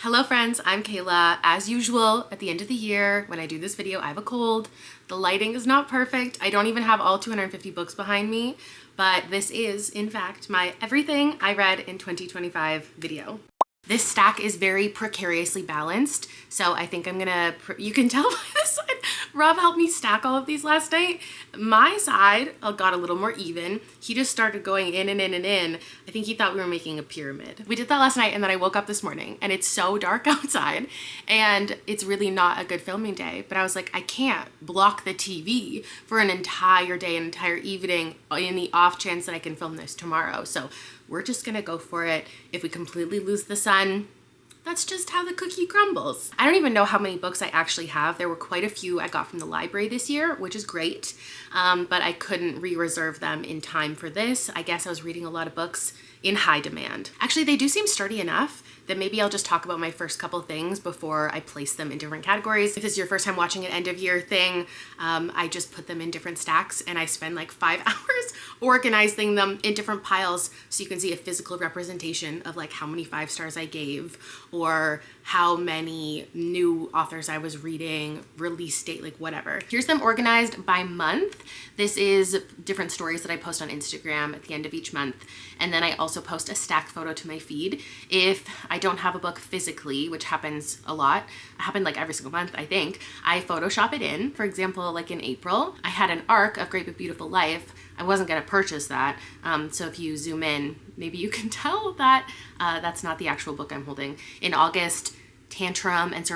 Hello friends, I'm Kayla. As usual, at the end of the year, when I do this video, I have a cold. The lighting is not perfect. I don't even have all 250 books behind me, but this is, in fact, my everything I read in 2025 video. This stack is very precariously balanced, so I think I'm gonna, you can tell by this side, Rob helped me stack all of these last night. My side got a little more even. He just started going in and in and in. I think he thought we were making a pyramid. We did that last night and then I woke up this morning and it's so dark outside and it's really not a good filming day, but I was like, I can't block the TV for an entire day, an entire evening in the off chance that I can film this tomorrow. So we're just gonna go for it. If we completely lose the sun, that's just how the cookie crumbles. I don't even know how many books I actually have. There were quite a few I got from the library this year, which is great, but I couldn't re-reserve them in time for this. I guess I was reading a lot of books in high demand. Actually, they do seem sturdy enough that maybe I'll just talk about my first couple things before I place them in different categories. If this is your first time watching an end of year thing, I just put them in different stacks and I spend like 5 hours organizing them in different piles so you can see a physical representation of like how many 5 stars I gave or how many new authors I was reading, release date, like whatever. Here's them organized by month. This is different stories that I post on Instagram at the end of each month. And then I also post a stacked photo to my feed. If I don't have a book physically, which happens a lot, happened like every single month, I think, I Photoshop it in. For example, like in April, I had an arc of Great But Beautiful Life. I wasn't gonna purchase that. So if you zoom in, maybe you can tell that that's not the actual book I'm holding. In August, Tantrum and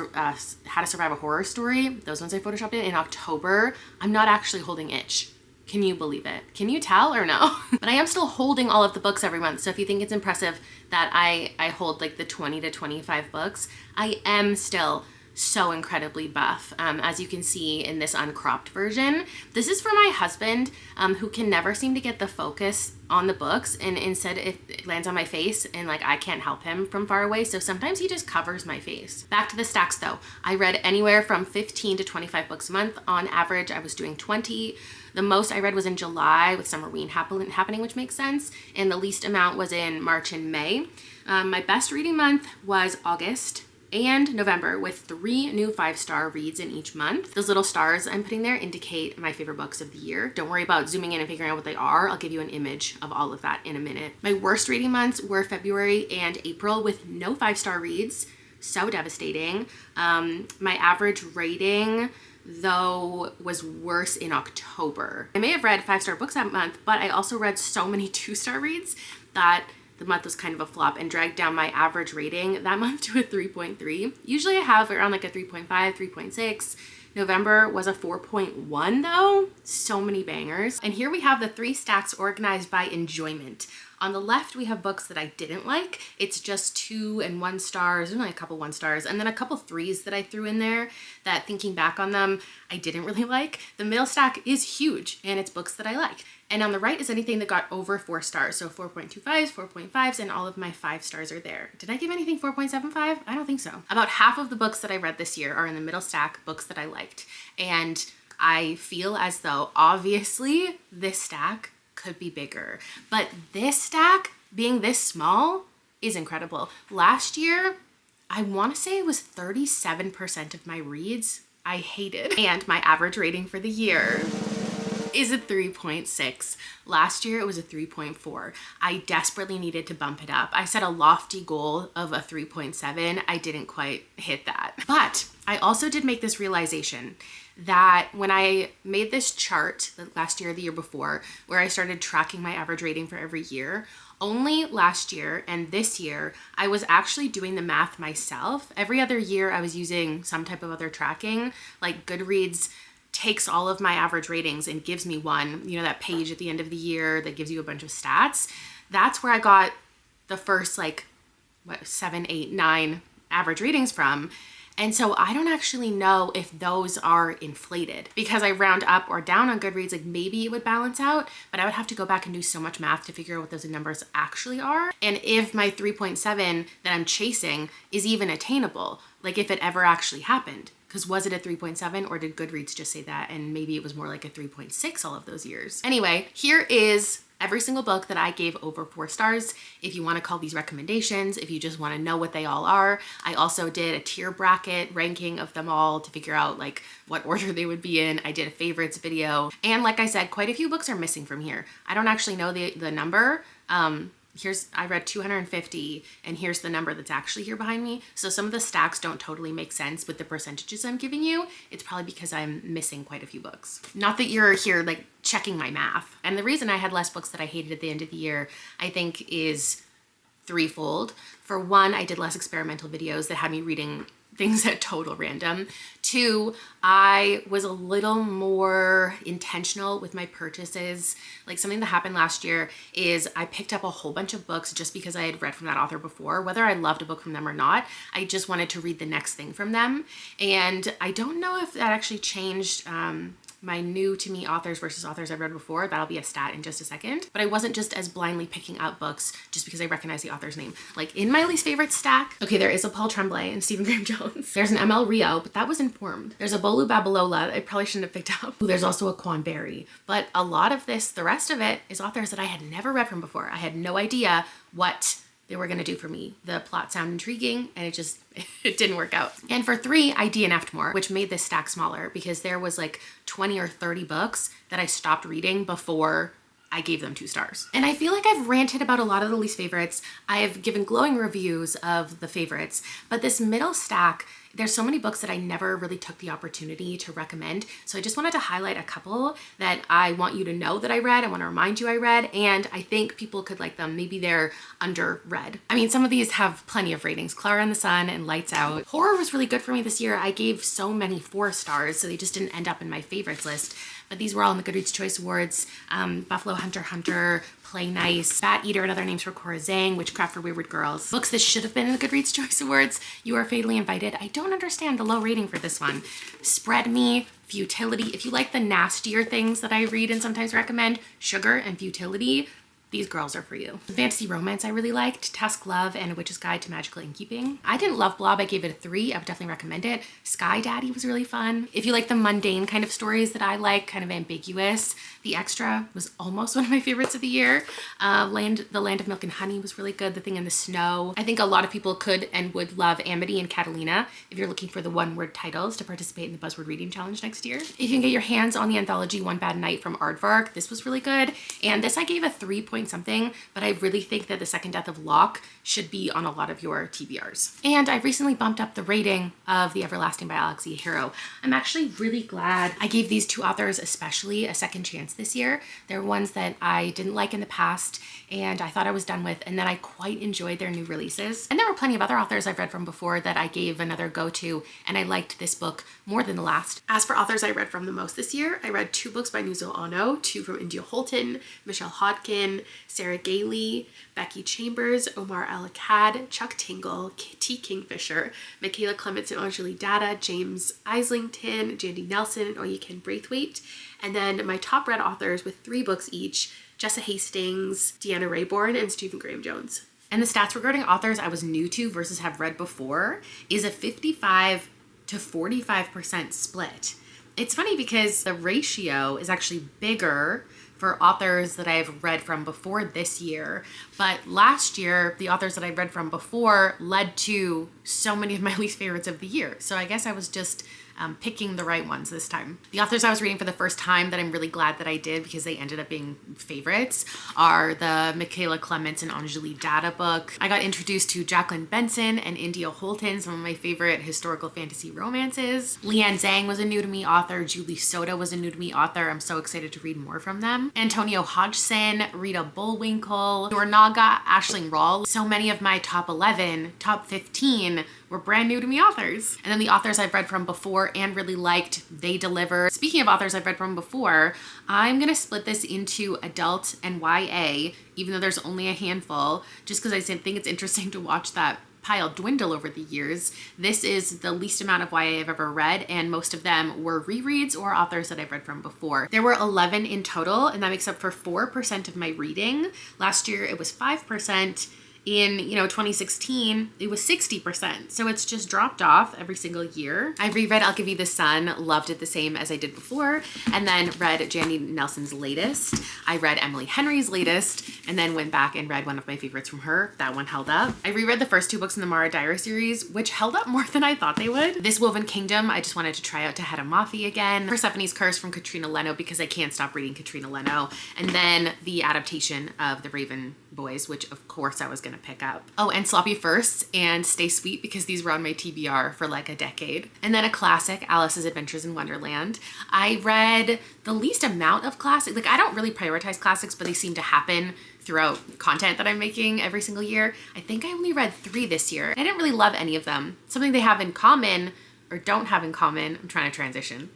How to Survive a Horror Story, those ones I Photoshopped in October, I'm not actually holding Itch. Can you believe it? Can you tell or no? But I am still holding all of the books every month. So if you think it's impressive that I hold like the 20 to 25 books, I am still so incredibly buff. As you can see in this uncropped version. This is for my husband, who can never seem to get the focus on the books, and instead it lands on my face and like I can't help him from far away, so sometimes he just covers my face. Back to the stacks though. I read anywhere from 15 to 25 books a month. On average, I was doing 20. The most I read was in July with Summerween happening, which makes sense, and the least amount was in March and May. My best reading month was August and November with 3 new 5-star reads in each month. Those little stars I'm putting there indicate my favorite books of the year. Don't worry about zooming in and figuring out what they are. I'll give you an image of all of that in a minute. My worst reading months were February and April with no 5-star reads. So devastating. My average rating though was worse in October. I may have read 5-star books that month, but I also read so many 2-star reads that the month was kind of a flop and dragged down my average rating that month to a 3.3. Usually I have around like a 3.5, 3.6. November was a 4.1 though. So many bangers. And here we have the 3 stacks organized by enjoyment. On the left, we have books that I didn't like. It's just 2 and 1 stars, only a couple 1 stars, and then a couple 3s that I threw in there that, thinking back on them, I didn't really like. The middle stack is huge, and it's books that I like. And on the right is anything that got over 4 stars. So 4.25s, 4.5s, and all of my 5 stars are there. Did I give anything 4.75? I don't think so. About half of the books that I read this year are in the middle stack, books that I liked. And I feel as though, obviously, this stack could be bigger. But this stack, being this small, is incredible. Last year, I want to say it was 37% of my reads I hated. And my average rating for the year is a 3.6. Last year it was a 3.4. I desperately needed to bump it up. I set a lofty goal of a 3.7. I didn't quite hit that. But I also did make this realization that when I made this chart last year or the year before, where I started tracking my average rating for every year, only last year and this year, I was actually doing the math myself. Every other year I was using some type of other tracking, like Goodreads takes all of my average ratings and gives me one, you know, that page at the end of the year that gives you a bunch of stats. That's where I got the first like, 7, 8, 9 average ratings from. And so I don't actually know if those are inflated because I round up or down on Goodreads, like maybe it would balance out, but I would have to go back and do so much math to figure out what those numbers actually are. And if my 3.7 that I'm chasing is even attainable, like if it ever actually happened. Because was it a 3.7 or did Goodreads just say that? And maybe it was more like a 3.6 all of those years. Anyway, here is every single book that I gave over 4 stars. If you want to call these recommendations, if you just want to know what they all are. I also did a tier bracket ranking of them all to figure out like what order they would be in. I did a favorites video. And like I said, quite a few books are missing from here. I don't actually know the number. I read 250 and here's the number that's actually here behind me. So some of the stacks don't totally make sense with the percentages I'm giving you. It's probably because I'm missing quite a few books. Not that you're here like checking my math. And the reason I had less books that I hated at the end of the year, I think is threefold. For one, I did less experimental videos that had me reading things at total random. 2, I was a little more intentional with my purchases. Like something that happened last year is I picked up a whole bunch of books just because I had read from that author before. Whether I loved a book from them or not, I just wanted to read the next thing from them. And I don't know if that actually changed my new to me authors versus authors I've read before. That'll be a stat in just a second. But I wasn't just as blindly picking up books just because I recognize the author's name. Like in my least favorite stack, okay, there is a Paul Tremblay and Stephen Graham Jones. There's an ML Rio, but that was informed. There's a Bolu Babalola I probably shouldn't have picked up. Ooh, there's also a Quan Berry. But a lot of this, the rest of it, is authors that I had never read from before. I had no idea what they were gonna do for me. The plot sounded intriguing and it didn't work out. And for 3, I DNF'd more, which made this stack smaller because there was like 20 or 30 books that I stopped reading before I gave them 2 stars. And I feel like I've ranted about a lot of the least favorites. I have given glowing reviews of the favorites, but this middle stack, there's so many books that I never really took the opportunity to recommend. So I just wanted to highlight a couple that I want you to know that I read. I want to remind you I read, and I think people could like them. Maybe they're underread. I mean, some of these have plenty of ratings. Clara and the Sun and Lights Out. Horror was really good for me this year. I gave so many 4 stars, so they just didn't end up in my favorites list. But these were all in the Goodreads Choice Awards. Buffalo Hunter Hunter, Play Nice, Bat Eater and Other Names for Cora Zhang, Witchcraft for Wayward Girls. Books that should have been in the Goodreads Choice Awards. You Are Fatally Invited. I don't understand the low rating for this one. Spread Me, Futility. If you like the nastier things that I read and sometimes recommend, Sugar and Futility, these girls are for you. Fantasy romance I really liked, Tusk Love and A Witch's Guide to Magical Innkeeping. I didn't love Blob, I gave it a 3. I would definitely recommend it. Sky Daddy was really fun. If you like the mundane kind of stories that I like, kind of ambiguous, The Extra was almost one of my favorites of the year. The Land of Milk and Honey was really good. The Thing in the Snow. I think a lot of people could and would love Amity and Catalina if you're looking for the one-word titles to participate in the Buzzword Reading Challenge next year. If you can get your hands on the anthology One Bad Night from Aardvark, this was really good. And this I gave a 3 point something, but I really think that The Second Death of Locke should be on a lot of your TBRs. And I recently bumped up the rating of The Everlasting by Alexia Hero. I'm actually really glad I gave these 2 authors especially a second chance this year. They're ones that I didn't like in the past and I thought I was done with, and then I quite enjoyed their new releases. And there were plenty of other authors I've read from before that I gave another go to, and I liked this book more than the last. As for authors I read from the most this year, I read 2 books by Nuzo Ono, 2 from India Holton, Michelle Hodkin, Sarah Gailey, Becky Chambers, Omar El-Akkad, Chuck Tingle, T. Kingfisher, Michaela Clements and Anjali Data, James Islington, Jandy Nelson, and Oyukin Braithwaite. And then my top read authors with 3 books each, Jessa Hastings, Deanna Rayborn, and Stephen Graham Jones. And the stats regarding authors I was new to versus have read before is a 55 to 45% split. It's funny because the ratio is actually bigger for authors that I've read from before this year. But last year, the authors that I read from before led to so many of my least favorites of the year. So I guess I was just picking the right ones this time. The authors I was reading for the first time that I'm really glad that I did because they ended up being favorites are the Michaela Clements and Anjali Data book. I got introduced to Jacqueline Benson and India Holton, some of my favorite historical fantasy romances. Leanne Zhang was a new to me author. Julie Soda was a new to me author. I'm so excited to read more from them. Antonio Hodgson, Rita Bullwinkle, Nornaga, Aisling Rawl. So many of my top 11, top 15 were brand new to me authors. And then the authors I've read from before and really liked, they deliver. Speaking of authors I've read from before, I'm gonna split this into adult and YA, even though there's only a handful, just because I think it's interesting to watch that pile dwindle over the years. This is the least amount of YA I've ever read, and most of them were rereads or authors that I've read from before. There were 11 in total, and that makes up for 4% of my reading. Last year it was 5%. In, 2016, it was 60%. So it's just dropped off every single year. I reread I'll Give You the Sun, loved it the same as I did before, and then read Jandy Nelson's latest. I read Emily Henry's latest, and then went back and read one of my favorites from her. That one held up. I reread the first 2 books in the Mara Diary series, which held up more than I thought they would. This Woven Kingdom, I just wanted to try out Tahiti Mafi again. Persephone's Curse from Katrina Leno, because I can't stop reading Katrina Leno. And then the adaptation of The Raven Boys, which of course I was gonna pick up. Oh, and Sloppy Firsts and Stay Sweet, because these were on my TBR for like a decade. And then a classic, Alice's Adventures in Wonderland. I read the least amount of classics. Like, I don't really prioritize classics, but they seem to happen throughout content that I'm making every single year. I think I only read 3 this year. I didn't really love any of them. Something they have in common, or don't have in common, I'm trying to transition.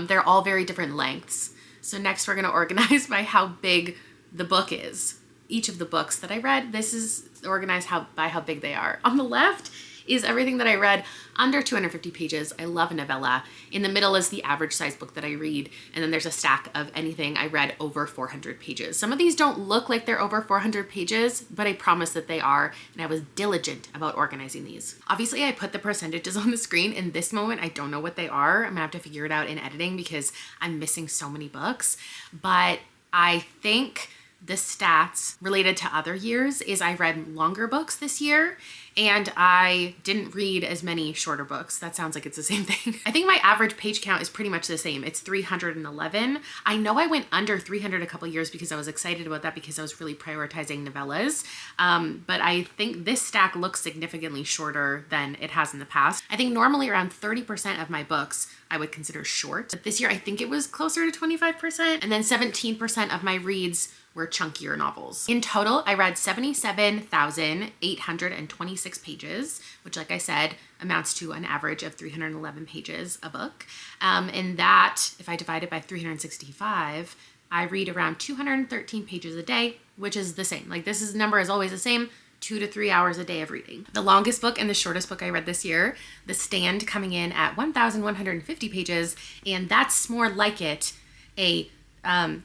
They're all very different lengths. So next we're gonna organize by how big the book is. Each of the books that I read, this is organized by how big they are. On the left is everything that I read under 250 pages. I love a novella. In the middle is the average size book that I read. And then there's a stack of anything I read over 400 pages. Some of these don't look like they're over 400 pages, but I promise that they are. And I was diligent about organizing these. Obviously, I put the percentages on the screen. In this moment, I don't know what they are. I'm gonna have to figure it out in editing because I'm missing so many books. But I think the stats related to other years is I read longer books this year and I didn't read as many shorter books. That sounds like it's the same thing. I think my average page count is pretty much the same. It's 311. I know I went under 300 a couple years because I was excited about that because I was really prioritizing novellas. But I think this stack looks significantly shorter than it has in the past. I think normally around 30% of my books I would consider short. But this year I think it was closer to 25%. And then 17% of my reads were chunkier novels. In total, I read 77,826 pages, which, like I said, amounts to an average of 311 pages a book. And that, if I divide it by 365, I read around 213 pages a day, which is the same. Like, this number is always the same. 2 to 3 hours a day of reading. The longest book and the shortest book I read this year, The Stand, coming in at 1,150 pages, and that's more like it, a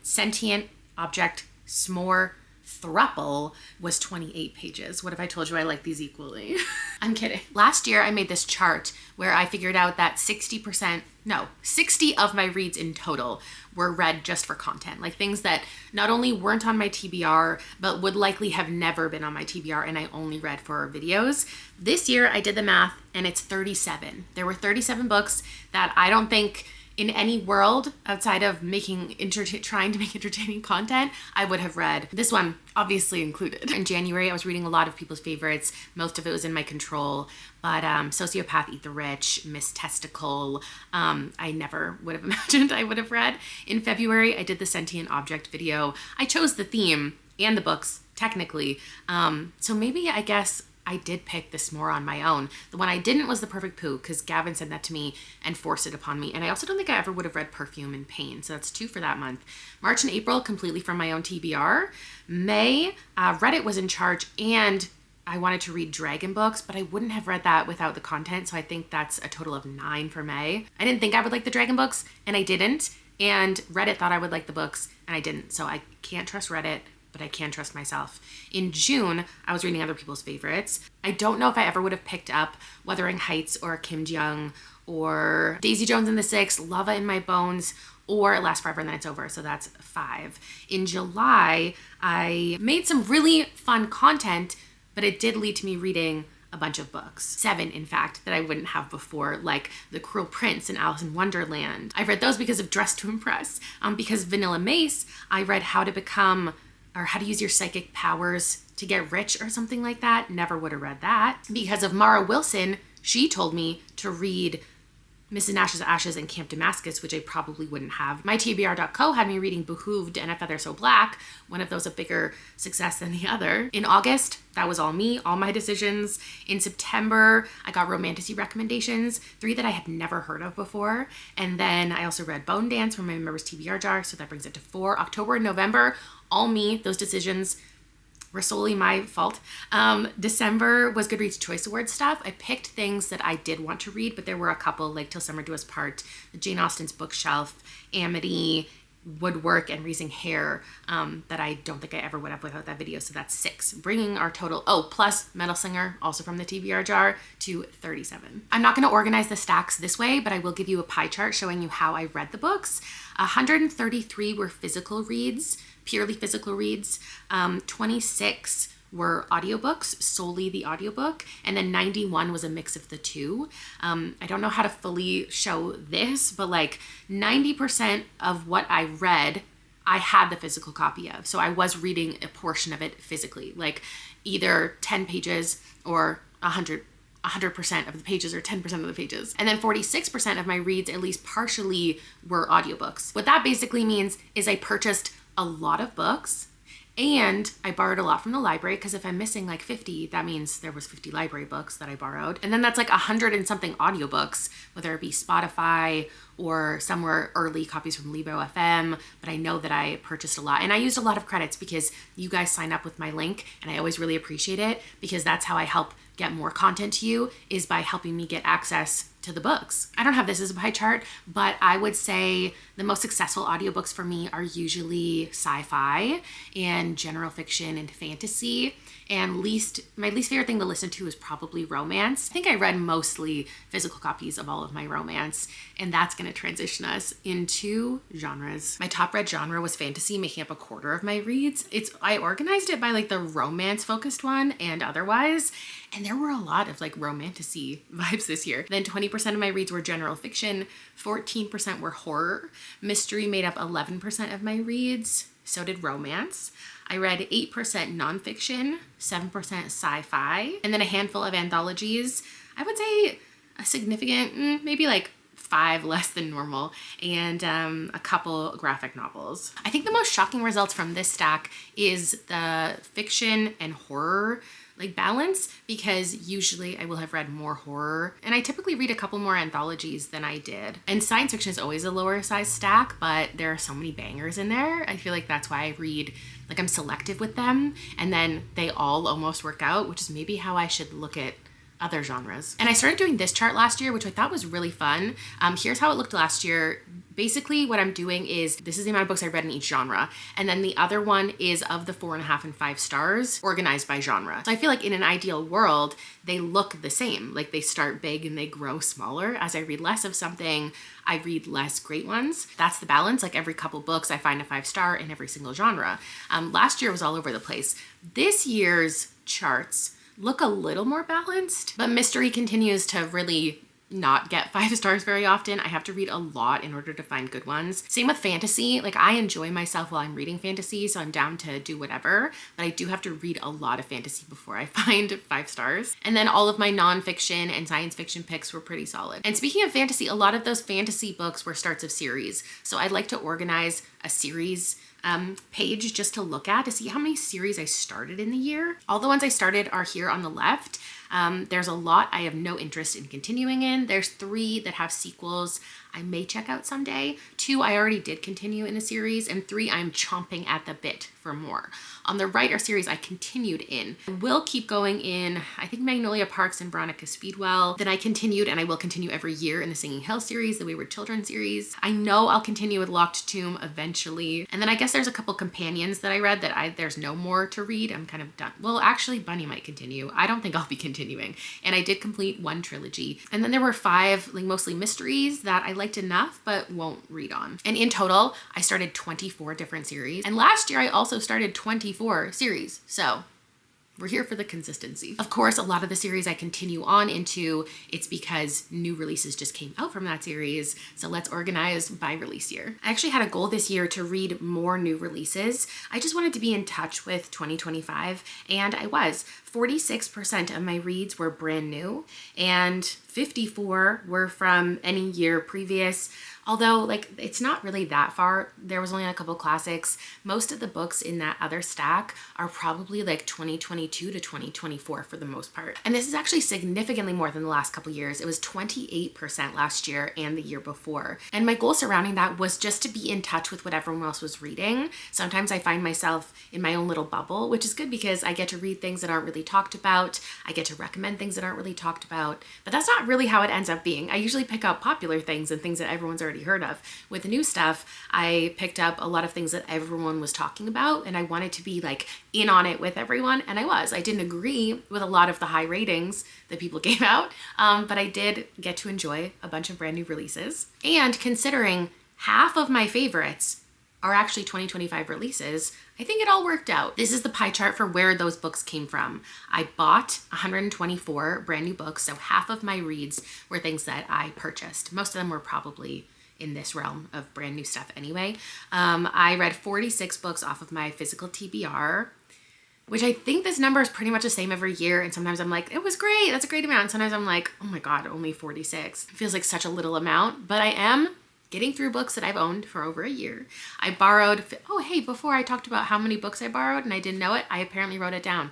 sentient object s'more thruple was 28 pages. What if I told you I like these equally? I'm kidding. Last year I made this chart where I figured out that 60 of my reads in total were read just for content, like things that not only weren't on my TBR, but would likely have never been on my TBR and I only read for videos. This year I did the math and it's 37. There were 37 books that I don't think in any world outside of trying to make entertaining content, I would have read. This one obviously included. In January, I was reading a lot of people's favorites. Most of it was in my control, but Sociopath, Eat the Rich, Miss Testicle, I never would have imagined I would have read. In February, I did the Sentient Object video. I chose the theme and the books, technically. So maybe, I guess, I did pick this more on my own. The one I didn't was The Perfect Poo, because Gavin sent that to me and forced it upon me. And I also don't think I ever would have read Perfume and Pain. So that's 2 for that month. March and April, completely from my own TBR. May, Reddit was in charge and I wanted to read Dragon books, but I wouldn't have read that without the content. So I think that's a total of 9 for May. I didn't think I would like the Dragon books and I didn't. And Reddit thought I would like the books and I didn't. So I can't trust Reddit, but I can trust myself. In June, I was reading other people's favorites. I don't know if I ever would have picked up Wuthering Heights or Kim Jung or Daisy Jones and the Six, Lava in My Bones, or It Lasts Forever and Then It's Over. So that's 5. In July, I made some really fun content, but it did lead to me reading a bunch of books. 7, in fact, that I wouldn't have before, like The Cruel Prince and Alice in Wonderland. I read those because of Dress to Impress. Because Vanilla Mace, I read How to Use Your Psychic Powers to Get Rich or something like that. Never would have read that. Because of Mara Wilson, she told me to read Mrs. Nash's Ashes and Camp Damascus, which I probably wouldn't have. MyTBR.co had me reading Behooved and A Feather So Black, one of those a bigger success than the other. In August, that was all me, all my decisions. In September, I got Romantasy recommendations, 3 that I had never heard of before. And then I also read Bone Dance from my members TBR jar, so that brings it to 4. October and November, all me, those decisions were solely my fault. December was Goodreads Choice Awards stuff. I picked things that I did want to read, but there were a couple, like Till Summer Do Us Part, Jane Austen's Bookshelf, Amity, woodwork and raising hair that I don't think I ever would have without that video. So that's 6, bringing our total, oh, plus Metal Singer, also from the TBR jar, to 37. I'm not going to organize the stacks this way, but I will give you a pie chart showing you how I read the books. 133 were physical reads, purely physical reads. 26 were audiobooks, solely the audiobook, and then 91 was a mix of the two. I don't know how to fully show this, but like 90% of what I read, I had the physical copy of. So I was reading a portion of it physically, like either 10 pages or 100% of the pages or 10% of the pages. And then 46% of my reads, at least partially, were audiobooks. What that basically means is I purchased a lot of books and I borrowed a lot from the library, because if I'm missing like 50, that means there was 50 library books that I borrowed. And then that's like 100 and something audiobooks, whether it be Spotify or some were early copies from Lebo FM, but I know that I purchased a lot. And I used a lot of credits because you guys sign up with my link, and I always really appreciate it, because that's how I help get more content to you, is by helping me get access to the books. I don't have this as a pie chart, but I would say the most successful audiobooks for me are usually sci-fi and general fiction and fantasy. And my least favorite thing to listen to is probably romance. I think I read mostly physical copies of all of my romance, and that's going to transition us into genres. My top read genre was fantasy, making up a quarter of my reads. I organized it by like the romance focused one and otherwise, and there were a lot of like romantasy vibes this year. Then 20% of my reads were general fiction, 14% were horror. Mystery made up 11% of my reads, so did romance. I read 8% nonfiction, 7% sci-fi, and then a handful of anthologies. I would say a significant, maybe like 5 less than normal, and a couple graphic novels. I think the most shocking results from this stack is the fiction and horror like balance, because usually I will have read more horror, and I typically read a couple more anthologies than I did. And science fiction is always a lower size stack, but there are so many bangers in there. I feel like that's why I read, like I'm selective with them, and then they all almost work out, which is maybe how I should look at other genres. And I started doing this chart last year, which I thought was really fun. Here's how it looked last year. Basically what I'm doing is, this is the amount of books I read in each genre. And then the other one is of the 4.5 and 5 stars organized by genre. So I feel like in an ideal world, they look the same. Like they start big and they grow smaller. As I read less of something, I read less great ones. That's the balance. Like every couple books, I find a 5-star in every single genre. Last year was all over the place. This year's charts look a little more balanced, but mystery continues to really not get 5 stars very often. I have to read a lot in order to find good ones. Same with fantasy. Like I enjoy myself while I'm reading fantasy, so I'm down to do whatever, but I do have to read a lot of fantasy before I find 5 stars. And then all of my nonfiction and science fiction picks were pretty solid. And speaking of fantasy, a lot of those fantasy books were starts of series. So I'd like to organize a series page just to look at to see how many series I started in the year. All the ones I started are here on the left. There's a lot I have no interest in continuing in. There's 3 that have sequels I may check out someday. 2 I already did continue in a series, and 3 I'm chomping at the bit for more. On the right are series I continued in. I will keep going in, I think Magnolia Parks and Veronica Speedwell. Then I continued, and I will continue every year in the Singing Hill series, the Wayward Children series. I know I'll continue with Locked Tomb eventually. And then I guess there's a couple companions that I read that there's no more to read. I'm kind of done. Well, actually Bunny might continue. I don't think I'll be continuing. And I did complete 1 trilogy. And then there were 5, like mostly mysteries that I liked enough, but won't read on. And in total, I started 24 different series. And last year I also started 24 series. So we're here for the consistency. Of course, a lot of the series I continue on into, it's because new releases just came out from that series. So let's organize by release year. I actually had a goal this year to read more new releases. I just wanted to be in touch with 2025, and I was. 46% of my reads were brand new, and 54 were from any year previous. Although, like, it's not really that far. There was only a couple classics. Most of the books in that other stack are probably like 2022 to 2024 for the most part. And this is actually significantly more than the last couple years. It was 28% last year and the year before. And my goal surrounding that was just to be in touch with what everyone else was reading. Sometimes I find myself in my own little bubble, which is good because I get to read things that aren't really talked about. I get to recommend things that aren't really talked about. But that's not really how it ends up being. I usually pick out popular things and things that everyone's already already heard of. With the new stuff, I picked up a lot of things that everyone was talking about, and I wanted to be like in on it with everyone, and I was. I didn't agree with a lot of the high ratings that people gave out, but I did get to enjoy a bunch of brand new releases. And considering half of my favorites are actually 2025 releases, I think it all worked out. This is the pie chart for where those books came from. I bought 124 brand new books, so half of my reads were things that I purchased. Most of them were probably in this realm of brand new stuff anyway. I read 46 books off of my physical TBR, which I think this number is pretty much the same every year. And sometimes I'm like, it was great, that's a great amount. And sometimes I'm like, oh my God, only 46. It feels like such a little amount, but I am getting through books that I've owned for over a year. I borrowed, oh hey, before I talked about how many books I borrowed and I didn't know it, I apparently wrote it down.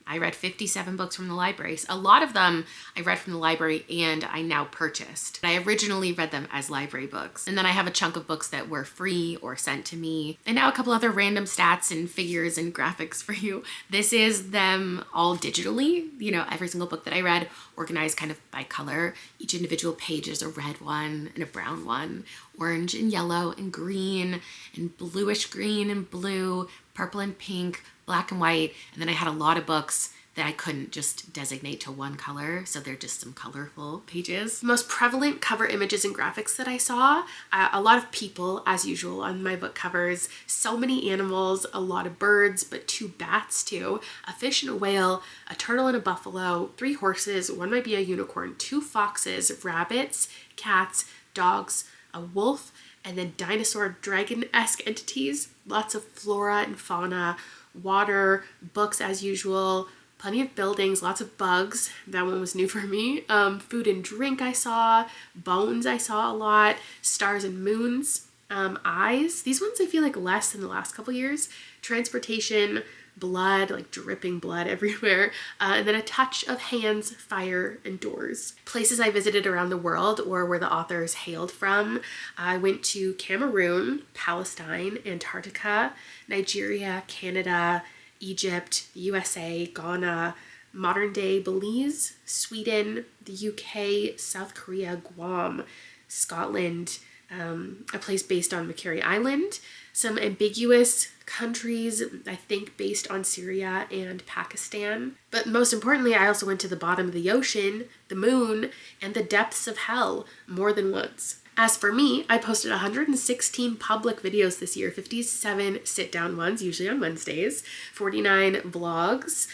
I read 57 books from the library. A lot of them I read from the library and I now purchased. I originally read them as library books. And then I have a chunk of books that were free or sent to me. And now a couple other random stats and figures and graphics for you. This is them all digitally. You know, every single book that I read organized kind of by color. Each individual page is a red one and a brown one, orange and yellow and green and bluish green and blue, purple and pink, black and white, and then I had a lot of books that I couldn't just designate to one color, so they're just some colorful pages. The most prevalent cover images and graphics that I saw, a lot of people, as usual, on my book covers, so many animals, a lot of birds, but 2 bats too, a fish and a whale, a turtle and a buffalo, 3 horses, one might be a unicorn, 2 foxes, rabbits, cats, dogs, a wolf, and then dinosaur dragon-esque entities, lots of flora and fauna, water, books as usual, plenty of buildings, lots of bugs. That one was new for me. Food and drink I saw, bones I saw a lot, stars and moons, eyes. These ones I feel like less in the last couple years. Transportation, blood, like dripping blood everywhere, and then a touch of hands, fire, and doors. Places I visited around the world or where the authors hailed from. I went to Cameroon, Palestine, Antarctica, Nigeria, Canada, Egypt, the USA, Ghana, modern day Belize, Sweden, the UK, South Korea, Guam, Scotland, a place based on Macquarie Island, some ambiguous countries, I think based on Syria and Pakistan. But most importantly, I also went to the bottom of the ocean, the moon, and the depths of hell more than once. As for me, I posted 116 public videos this year, 57 sit-down ones, usually on Wednesdays, 49 vlogs,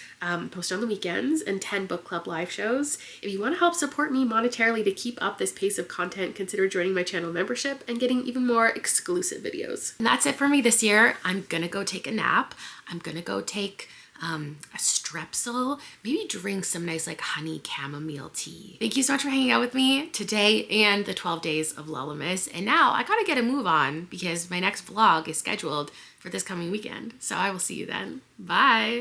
posted on the weekends, and 10 book club live shows. If you want to help support me monetarily to keep up this pace of content, consider joining my channel membership and getting even more exclusive videos. And that's it for me this year. I'm gonna go take a nap. I'm gonna go take a strepsil, maybe drink some nice like honey chamomile tea. Thank you so much for hanging out with me today and the 12 days of Lullamas. And now I gotta get a move on because my next vlog is scheduled for this coming weekend. So I will see you then. Bye.